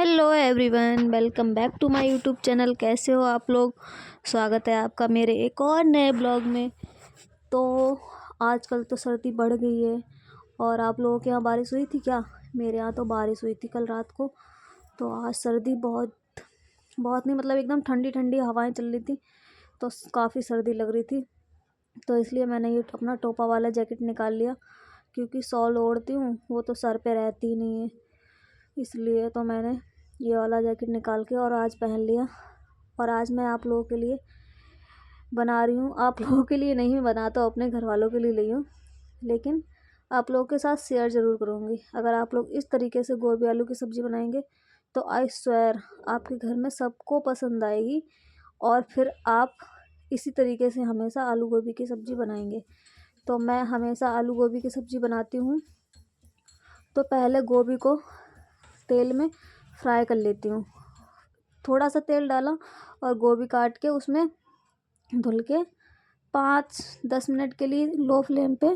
Hello everyone, welcome back to my YouTube channel. कैसे हो आप लोग? स्वागत है आपका मेरे एक और नए ब्लॉग में। तो आजकल तो सर्दी बढ़ गई है। और आप लोगों के यहाँ बारिश हुई थी क्या? मेरे यहाँ तो बारिश हुई थी कल रात को। तो आज सर्दी बहुत बहुत नहीं, मतलब एकदम ठंडी ठंडी हवाएं चल रही थी, तो काफ़ी सर्दी लग रही थी। तो इसलिए मैंने ये अपना टोपा वाला जैकेट निकाल लिया, क्योंकि शॉल ओढ़ती हूँ वो तो सर पे रहती ही नहीं है, इसलिए तो मैंने ये वाला जैकेट निकाल के और आज पहन लिया। और आज मैं आप लोगों के लिए बना रही हूँ, आप लोगों के लिए नहीं, मैं बना तो अपने घर वालों के लिए ली हूँ, लेकिन आप लोगों के साथ शेयर ज़रूर करूँगी। अगर आप लोग इस तरीके से गोभी आलू की सब्ज़ी बनाएंगे तो आई स्वेयर आपके घर में सबको पसंद आएगी। और फिर आप इसी तरीके से हमेशा आलू गोभी की सब्ज़ी बनाएंगे। तो मैं हमेशा आलू गोभी की सब्ज़ी बनाती हूँ। तो पहले गोभी को तेल में फ्राई कर लेती हूँ। थोड़ा सा तेल डाला और गोभी काट के उसमें धुल के 5-10 मिनट के लिए लो फ्लेम पे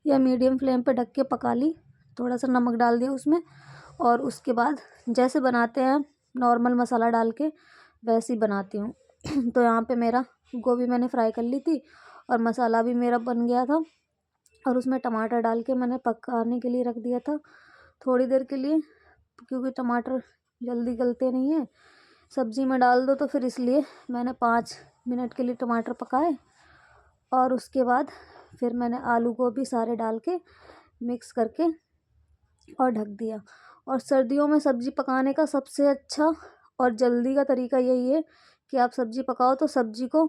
या मीडियम फ्लेम पे ढक के पका ली। थोड़ा सा नमक डाल दिया उसमें, और उसके बाद जैसे बनाते हैं नॉर्मल मसाला डाल के वैसे ही बनाती हूँ। तो यहाँ पे मेरा गोभी मैंने फ्राई कर ली थी और मसाला भी मेरा बन गया था, और उसमें टमाटर डाल के मैंने पकाने के लिए रख दिया था थोड़ी देर के लिए, क्योंकि टमाटर जल्दी गलते नहीं हैं सब्ज़ी में डाल दो तो, फिर इसलिए मैंने 5 मिनट के लिए टमाटर पकाए। और उसके बाद फिर मैंने आलू को भी सारे डाल के मिक्स करके और ढक दिया। और सर्दियों में सब्ज़ी पकाने का सबसे अच्छा और जल्दी का तरीका यही है कि आप सब्ज़ी पकाओ तो सब्ज़ी को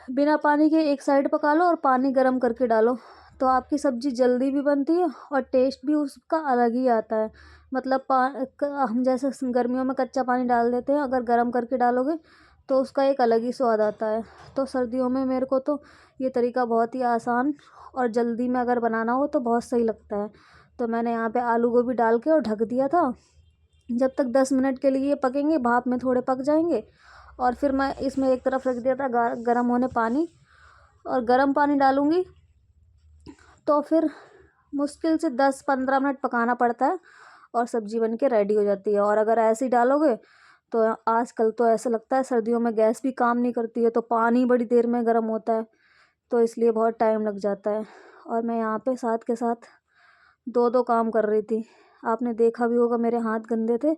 बिना पानी के एक साइड पका लो और पानी गर्म करके डालो, तो आपकी सब्ज़ी जल्दी भी बनती है और टेस्ट भी उसका अलग ही आता है। मतलब हम जैसे गर्मियों में कच्चा पानी डाल देते हैं, अगर गर्म करके डालोगे तो उसका एक अलग ही स्वाद आता है। तो सर्दियों में मेरे को तो ये तरीका बहुत ही आसान और जल्दी में अगर बनाना हो तो बहुत सही लगता है। तो मैंने यहाँ पे आलू गोभी डाल के और ढक दिया था। जब तक 10 मिनट के लिए पकेंगे, भाप में थोड़े पक जाएंगे। और फिर मैं इसमें एक तरफ रख दिया था गर्म होने पानी, और गर्म पानी डालूँगी तो फिर मुश्किल से 10-15 मिनट पकाना पड़ता है और सब्ज़ी बन के रेडी हो जाती है। और अगर ऐसे ही डालोगे तो आजकल तो ऐसा लगता है सर्दियों में गैस भी काम नहीं करती है, तो पानी बड़ी देर में गर्म होता है, तो इसलिए बहुत टाइम लग जाता है। और मैं यहाँ पे साथ के साथ 2-2 काम कर रही थी। आपने देखा भी होगा मेरे हाथ गंदे थे,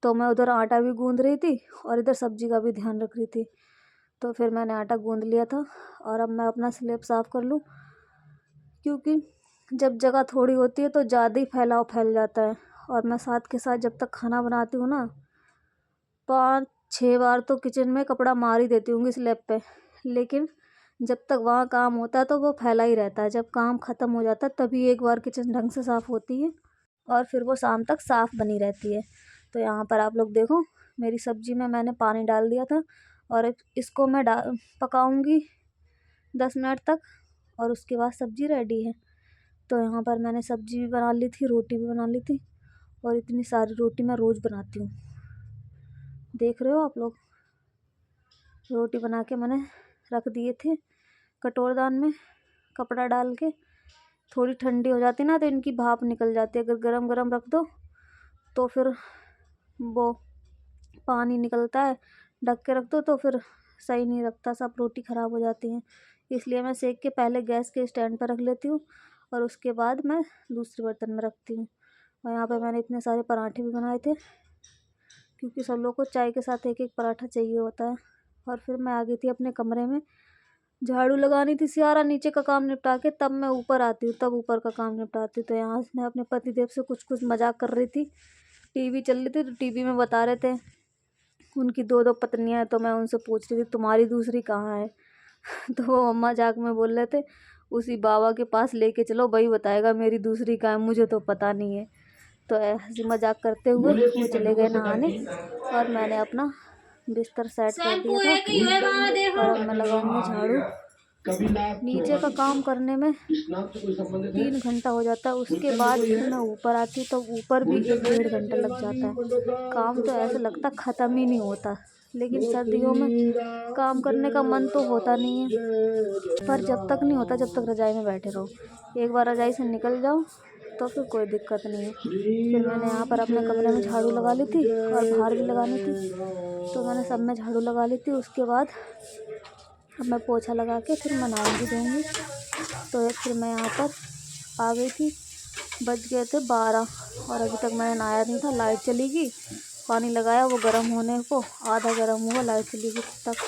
तो मैं उधर आटा भी गूँध रही थी और इधर सब्ज़ी का भी ध्यान रख रही थी। तो फिर मैंने आटा गूँध लिया था और अब मैं अपना स्लैब साफ़ कर लूँ, क्योंकि जब जगह थोड़ी होती है तो ज़्यादा ही फैलाव फैल जाता है। और मैं साथ के साथ जब तक खाना बनाती हूँ ना, 5-6 बार तो किचन में कपड़ा मार ही देती हूँ स्लैब पे, लेकिन जब तक वहाँ काम होता है तो वो फैला ही रहता है। जब काम ख़त्म हो जाता है तभी एक बार किचन ढंग से साफ़ होती है, और फिर वो शाम तक साफ़ बनी रहती है। तो यहाँ पर आप लोग देखो, मेरी सब्ज़ी में मैंने पानी डाल दिया था और इसको मैं पकाऊँगी 10 मिनट तक, और उसके बाद सब्ज़ी रेडी है। तो यहाँ पर मैंने सब्ज़ी भी बना ली थी, रोटी भी बना ली थी, और इतनी सारी रोटी मैं रोज़ बनाती हूँ। देख रहे हो आप लोग, रोटी बना के मैंने रख दिए थे कटोरदान में कपड़ा डाल के। थोड़ी ठंडी हो जाती ना तो इनकी भाप निकल जाती है, अगर गरम गरम रख दो तो फिर वो पानी निकलता है, ढक के रख दो तो फिर सही नहीं लगता, सब रोटी ख़राब हो जाती हैं। इसलिए मैं सेक के पहले गैस के स्टैंड पर रख लेती हूँ और उसके बाद मैं दूसरे बर्तन में रखती हूँ। और यहाँ पे मैंने इतने सारे पराठे भी बनाए थे, क्योंकि सब लोग को चाय के साथ एक एक पराठा चाहिए होता है। और फिर मैं आ गई थी अपने कमरे में, झाड़ू लगानी थी सारा नीचे का काम निपटा के, तब मैं ऊपर आती हूँ, तब ऊपर का काम निपटाती हूँ। तो यहाँ मैं अपने पतिदेव से कुछ कुछ मजाक कर रही थी, टीवी चल रही थी तो टीवी में बता रहे थे उनकी 2-2 पत्नियाँ हैं, तो मैं उनसे पूछ रही थी तुम्हारी दूसरी कहाँ है? तो वो मजाक में बोल रहे थे उसी बाबा के पास लेके चलो, वही बताएगा मेरी दूसरी कहाँ है, मुझे तो पता नहीं है। तो ऐसे मजाक करते हुए वो चले गए नहाने, और मैंने अपना बिस्तर सेट कर दिया था, और अब मैं लगाऊंगी झाड़ू। नीचे का काम करने में 3 घंटा हो जाता है, उसके बाद फिर मैं ऊपर आती तो ऊपर भी 1-1.5 घंटा लग जाता है। काम तो ऐसे लगता ख़त्म ही नहीं होता, लेकिन सर्दियों में काम करने का मन तो होता नहीं है, पर जब तक नहीं होता जब तक रज़ाई में बैठे रहो। एक बार रज़ाई से निकल जाओ तो फिर कोई दिक्कत नहीं है। फिर मैंने यहाँ पर अपने कमरे में झाड़ू लगा ली थी और बाहर भी लगानी थी, तो मैंने सब में झाड़ू लगा ली थी। उसके बाद अब मैं पोछा लगा के फिर मैं नहा भी दूँगी। तो फिर मैं यहाँ पर आ गई थी, बज गए थे 12 और अभी तक मैंने नहाया नहीं था। लाइट चली गई, पानी लगाया, वो गर्म होने को आधा गर्म हुआ, लाइट चली गई तब तक।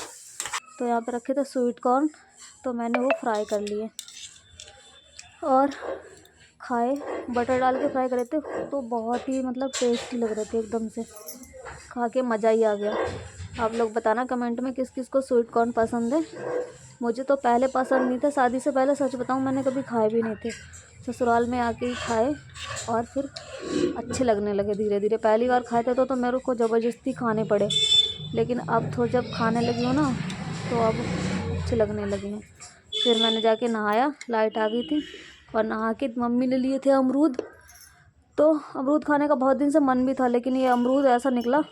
तो यहाँ पे रखे थे स्वीट कॉर्न, तो मैंने वो फ्राई कर लिए और खाए। बटर डाल के फ्राई करे थे, तो बहुत ही मतलब टेस्टी लग रहे थे, एकदम से खा के मज़ा ही आ गया। आप लोग बताना कमेंट में किस किस को स्वीट कॉर्न पसंद है। मुझे तो पहले पसंद नहीं था, शादी से पहले सच बताऊं मैंने कभी खाए भी नहीं थे। ससुराल में आके ही खाए और फिर अच्छे लगने लगे धीरे धीरे। पहली बार खाए थे तो मेरे को ज़बरदस्ती खाने पड़े, लेकिन अब तो जब खाने लगी हूँ ना तो अब अच्छे लगने लगे हैं। फिर मैंने जाके नहाया, लाइट आ गई थी, और नहा के मम्मी ने लिए थे अमरूद। तो अमरूद खाने का बहुत दिन से मन भी था, लेकिन ये अमरूद ऐसा निकला,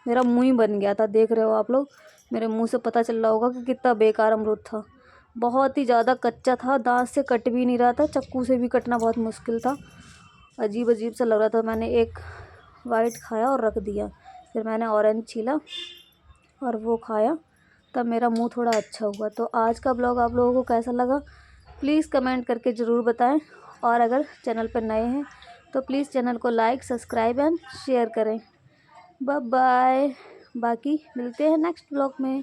मेरा मुंह ही बन गया था। देख रहे हो आप लोग, मेरे मुंह से पता चल रहा होगा कि कितना बेकार अमरूद था। बहुत ही ज़्यादा कच्चा था, दांत से कट भी नहीं रहा था, चाकू से भी कटना बहुत मुश्किल था। अजीब अजीब सा लग रहा था। मैंने एक वाइट खाया और रख दिया, फिर मैंने ऑरेंज छीला और वो खाया, तब मेरा मुंह थोड़ा अच्छा हुआ। तो आज का ब्लॉग आप लोगों को कैसा लगा प्लीज़ कमेंट करके ज़रूर बताएं, और अगर चैनल पर नए हैं तो प्लीज़ चैनल को लाइक, सब्सक्राइब एंड शेयर करें। बाय बाय, बाकी मिलते हैं नेक्स्ट ब्लॉग में।